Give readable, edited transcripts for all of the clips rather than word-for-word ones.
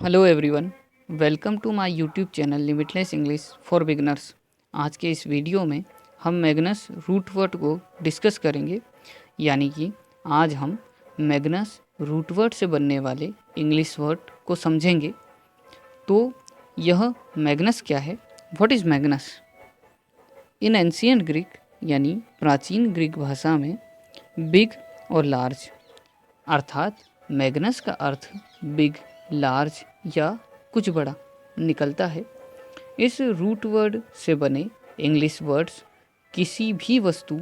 Hello everyone, welcome to my YouTube channel limitless English for beginners. आज के इस video में हम मैग्नस रूट वर्ड को डिस्कस करेंगे, यानी कि आज हम मैग्नस रूट वर्ड से बनने वाले इंग्लिश वर्ड को समझेंगे। तो यह मैग्नस क्या है? What is Magnus? In ancient Greek यानी प्राचीन ग्रीक भाषा में बिग और लार्ज अर्थात मैग्नस का अर्थ बिग, लार्ज या कुछ बड़ा निकलता है। इस रूट वर्ड से बने इंग्लिश वर्ड्स किसी भी वस्तु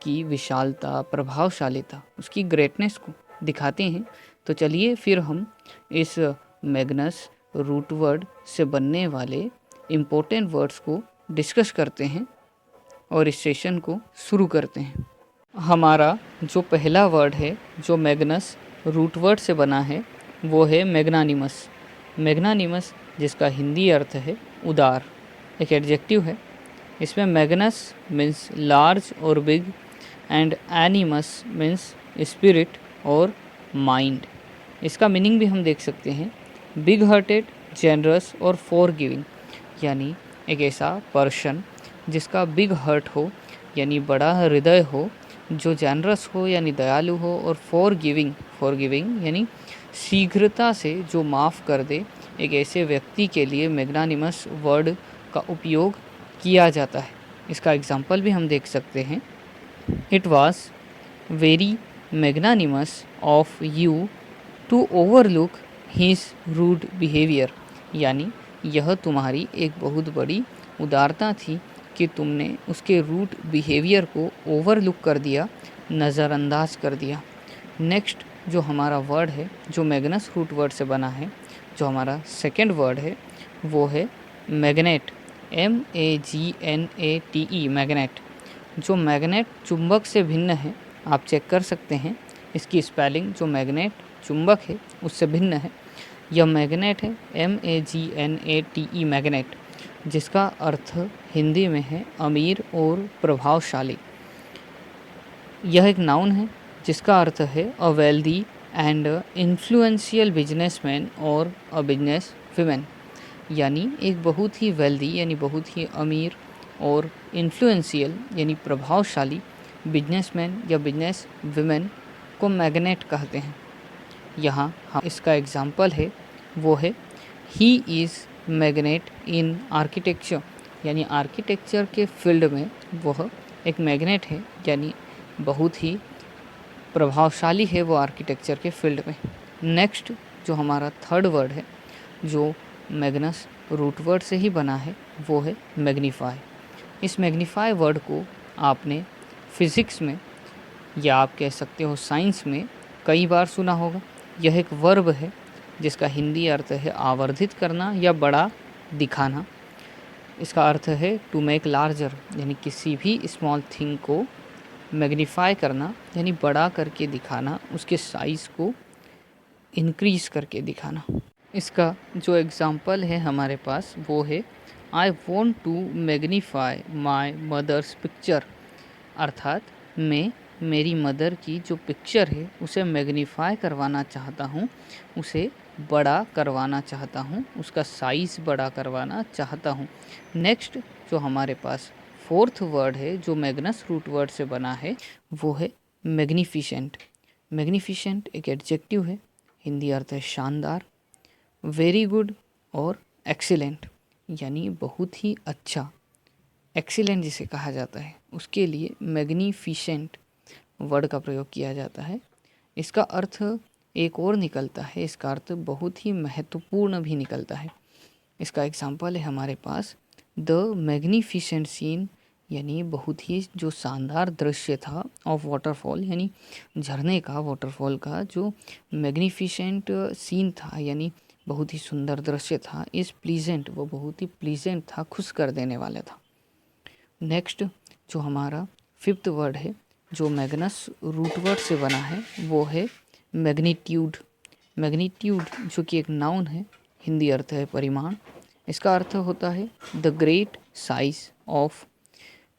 की विशालता, प्रभावशालीता, उसकी ग्रेटनेस को दिखाते हैं। तो चलिए फिर हम इस मैग्नस रूट वर्ड से बनने वाले इम्पोर्टेंट वर्ड्स को डिस्कस करते हैं और इस सेशन को शुरू करते हैं। हमारा जो पहला वर्ड है जो मैग्नस रूट वर्ड से बना है वो है मैग्नानिमस। मैग्नानिमस जिसका हिंदी अर्थ है उदार, एक एडजेक्टिव है। इसमें मैग्नस मीन्स लार्ज और बिग एंड एनिमस मीन्स स्पिरिट और माइंड। इसका मीनिंग भी हम देख सकते हैं, बिग हार्टेड, जेनरस और फॉरगिविंग, यानी एक ऐसा पर्सन जिसका बिग हार्ट हो यानी बड़ा हृदय हो, जो जेनरस हो यानी दयालु हो, और फॉरगिविंग यानी शीघ्रता से जो माफ़ कर दे। एक ऐसे व्यक्ति के लिए मैग्नानिमस वर्ड का उपयोग किया जाता है। इसका एग्जाम्पल भी हम देख सकते हैं। It was very magnanimous of you to overlook his rude behaviour, यानी यह तुम्हारी एक बहुत बड़ी उदारता थी कि तुमने उसके रूट बिहेवियर को ओवरलुक कर दिया, नज़रअंदाज कर दिया। नेक्स्ट जो हमारा वर्ड है जो मैग्नस रूट वर्ड से बना है, जो हमारा सेकेंड वर्ड है वो है मैग्नेट, MAGNATE, मैग्नेट। जो मैग्नेट चुंबक से भिन्न है, आप चेक कर सकते हैं इसकी स्पेलिंग। जो मैग्नेट चुंबक है उससे भिन्न है। यह मैग्नेट है MAGNATE, मैग्नेट, जिसका अर्थ हिंदी में है अमीर और प्रभावशाली। यह एक नाउन है जिसका अर्थ है a wealthy and influential businessman और अ बिजनेस विमेन, यानी एक बहुत ही वेल्दी यानी बहुत ही अमीर और इन्फ्लुएंशियल यानी प्रभावशाली बिजनेसमैन या बिजनेस विमेन को मैग्नेट कहते हैं। यहाँ इसका एग्जाम्पल है वो है he is magnet in architecture, यानी आर्किटेक्चर के फील्ड में वह एक मैग्नेट है, यानी बहुत ही प्रभावशाली है वो आर्किटेक्चर के फील्ड में। नेक्स्ट जो हमारा थर्ड वर्ड है जो मैग्नस रूट वर्ड से ही बना है वो है मैग्नीफाई। इस मैग्नीफाई वर्ड को आपने फिज़िक्स में या आप कह सकते हो साइंस में कई बार सुना होगा। यह एक वर्ब है जिसका हिंदी अर्थ है आवर्धित करना या बड़ा दिखाना। इसका अर्थ है टू मेक लार्जर, यानी किसी भी स्मॉल थिंग को मैग्नीफाई करना यानी बड़ा करके दिखाना, उसके साइज़ को इंक्रीज़ करके दिखाना। इसका जो एग्ज़ाम्पल है हमारे पास वो है I want to magnify my mother's picture, अर्थात मैं मेरी मदर की जो पिक्चर है उसे मैग्नीफाई करवाना चाहता हूँ, उसे बड़ा करवाना चाहता हूँ, उसका साइज़ बड़ा करवाना चाहता हूँ। नेक्स्ट जो हमारे पास फोर्थ वर्ड है जो मैग्नस रूट वर्ड से बना है वो है मैग्निफिसेंट। मैग्निफिसेंट एक एडजेक्टिव है, हिंदी अर्थ है शानदार, वेरी गुड और एक्सीलेंट, यानी बहुत ही अच्छा। एक्सीलेंट जिसे कहा जाता है उसके लिए मैग्निफिसेंट वर्ड का प्रयोग किया जाता है। इसका अर्थ एक और निकलता है, इसका अर्थ बहुत ही महत्वपूर्ण भी निकलता है। इसका एग्जाम्पल है हमारे पास द मैग्निफिसेंट सीन, यानी बहुत ही जो शानदार दृश्य था, ऑफ वाटरफॉल यानी झरने का, वाटरफॉल का जो मैग्निफिसेंट सीन था यानी बहुत ही सुंदर दृश्य था। इज़ प्लीजेंट, वो बहुत ही प्लीजेंट था, खुश कर देने वाला था। नेक्स्ट जो हमारा फिफ्थ वर्ड है जो मैग्नस रूट वर्ड से बना है वो है मैग्नीट्यूड। मैग्नीट्यूड जो कि एक नाउन है, हिंदी अर्थ है परिमाण। इसका अर्थ होता है the great size of,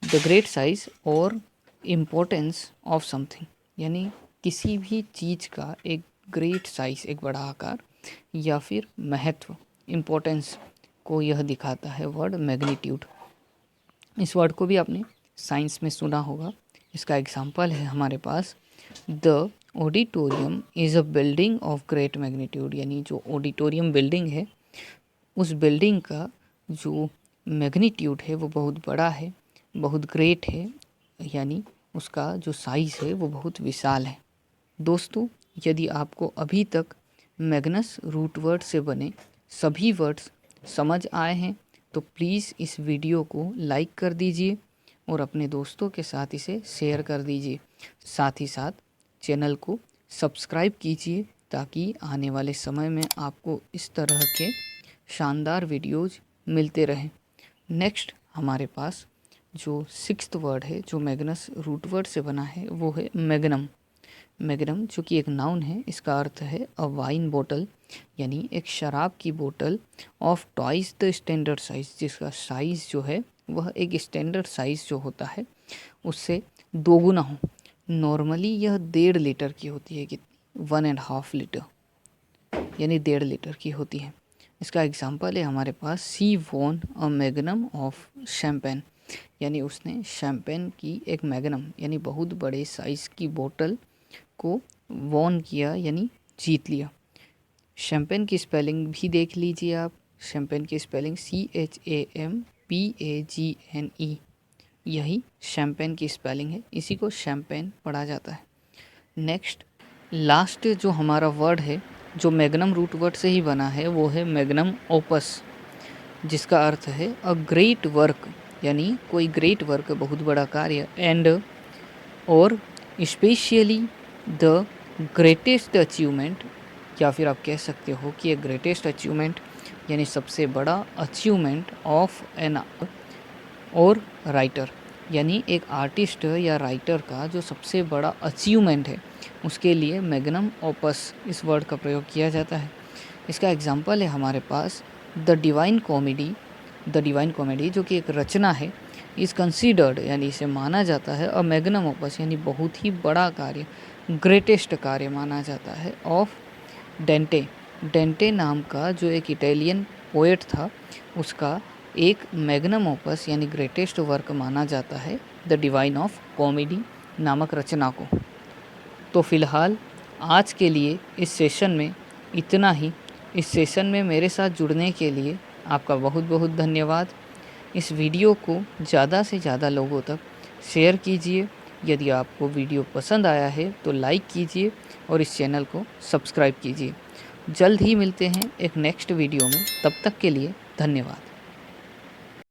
the great size और इम्पोर्टेंस ऑफ समथिंग, यानी किसी भी चीज़ का एक ग्रेट साइज, एक बड़ा आकार, या फिर महत्व, इम्पोर्टेंस को यह दिखाता है वर्ड मैग्नीट्यूड। इस वर्ड को भी आपने साइंस में सुना होगा। इसका एग्जाम्पल है हमारे पास, the auditorium is a building of great magnitude, यानी जो ऑडिटोरियम बिल्डिंग है उस बिल्डिंग का जो मैग्नीट्यूड है वो बहुत बड़ा है, बहुत ग्रेट है, यानी उसका जो साइज़ है वो बहुत विशाल है। दोस्तों, यदि आपको अभी तक मैग्नस रूट वर्ड से बने सभी वर्ड्स समझ आए हैं तो प्लीज़ इस वीडियो को लाइक कर दीजिए और अपने दोस्तों के साथ इसे शेयर कर दीजिए। साथ ही साथ चैनल को सब्सक्राइब कीजिए ताकि आने वाले समय में आपको इस तरह के शानदार वीडियोज़ मिलते रहें। नेक्स्ट हमारे पास जो 6th वर्ड है जो मैग्नस रूट वर्ड से बना है वो है मैग्नम। मैग्नम जो कि एक नाउन है, इसका अर्थ है अ वाइन बोतल, यानी एक शराब की बोतल of twice the standard size, जिसका साइज़ जो है वह एक स्टैंडर्ड साइज़ जो होता है उससे दोगुना हो। नॉर्मली यह 1.5 लीटर की होती है, कितनी 1.5 लीटर, यानी 1.5 लीटर की होती है। इसका एग्जाम्पल है हमारे पास, she won a magnum of champagne, यानी उसने शैम्पेन की एक मैग्नम यानी बहुत बड़े साइज़ की बोतल को वॉन किया यानी जीत लिया। शैम्पेन की स्पेलिंग भी देख लीजिए आप। शैम्पेन की स्पेलिंग CHAMPAGNE, यही शैम्पेन की स्पेलिंग है, इसी को शैम्पेन पढ़ा जाता है। नेक्स्ट लास्ट जो हमारा वर्ड है जो मैग्नम रूट वर्ड से ही बना है वो है मैग्नम ओपस, जिसका अर्थ है अ ग्रेट वर्क, यानी कोई ग्रेट वर्क, बहुत बड़ा कार्य, एंड और स्पेशली द ग्रेटेस्ट अचीवमेंट, या फिर आप कह सकते हो कि एक ग्रेटेस्ट अचीवमेंट यानी सबसे बड़ा अचीवमेंट ऑफ एन और राइटर, यानी एक आर्टिस्ट या राइटर का जो सबसे बड़ा अचीवमेंट है उसके लिए मैग्नम ओपस इस वर्ड का प्रयोग किया जाता है। इसका एग्जाम्पल है हमारे पास, the divine comedy. The divine comedy जो कि एक रचना है, इज़ कंसीडर्ड, यानी इसे माना जाता है अ मैग्नम ओपस, यानी बहुत ही बड़ा कार्य, ग्रेटेस्ट कार्य माना जाता है, ऑफ डेंटे। डेंटे नाम का जो एक इटालियन पोएट था उसका एक मैग्नम ओपस यानी ग्रेटेस्ट वर्क माना जाता है द डिवाइन ऑफ कॉमेडी नामक रचना को। तो फ़िलहाल आज के लिए इस सेशन में इतना ही। इस सेशन में मेरे साथ जुड़ने के लिए आपका बहुत बहुत धन्यवाद। इस वीडियो को ज़्यादा से ज़्यादा लोगों तक शेयर कीजिए। यदि आपको वीडियो पसंद आया है तो लाइक कीजिए और इस चैनल को सब्सक्राइब कीजिए। जल्द ही मिलते हैं एक नेक्स्ट वीडियो में, तब तक के लिए धन्यवाद।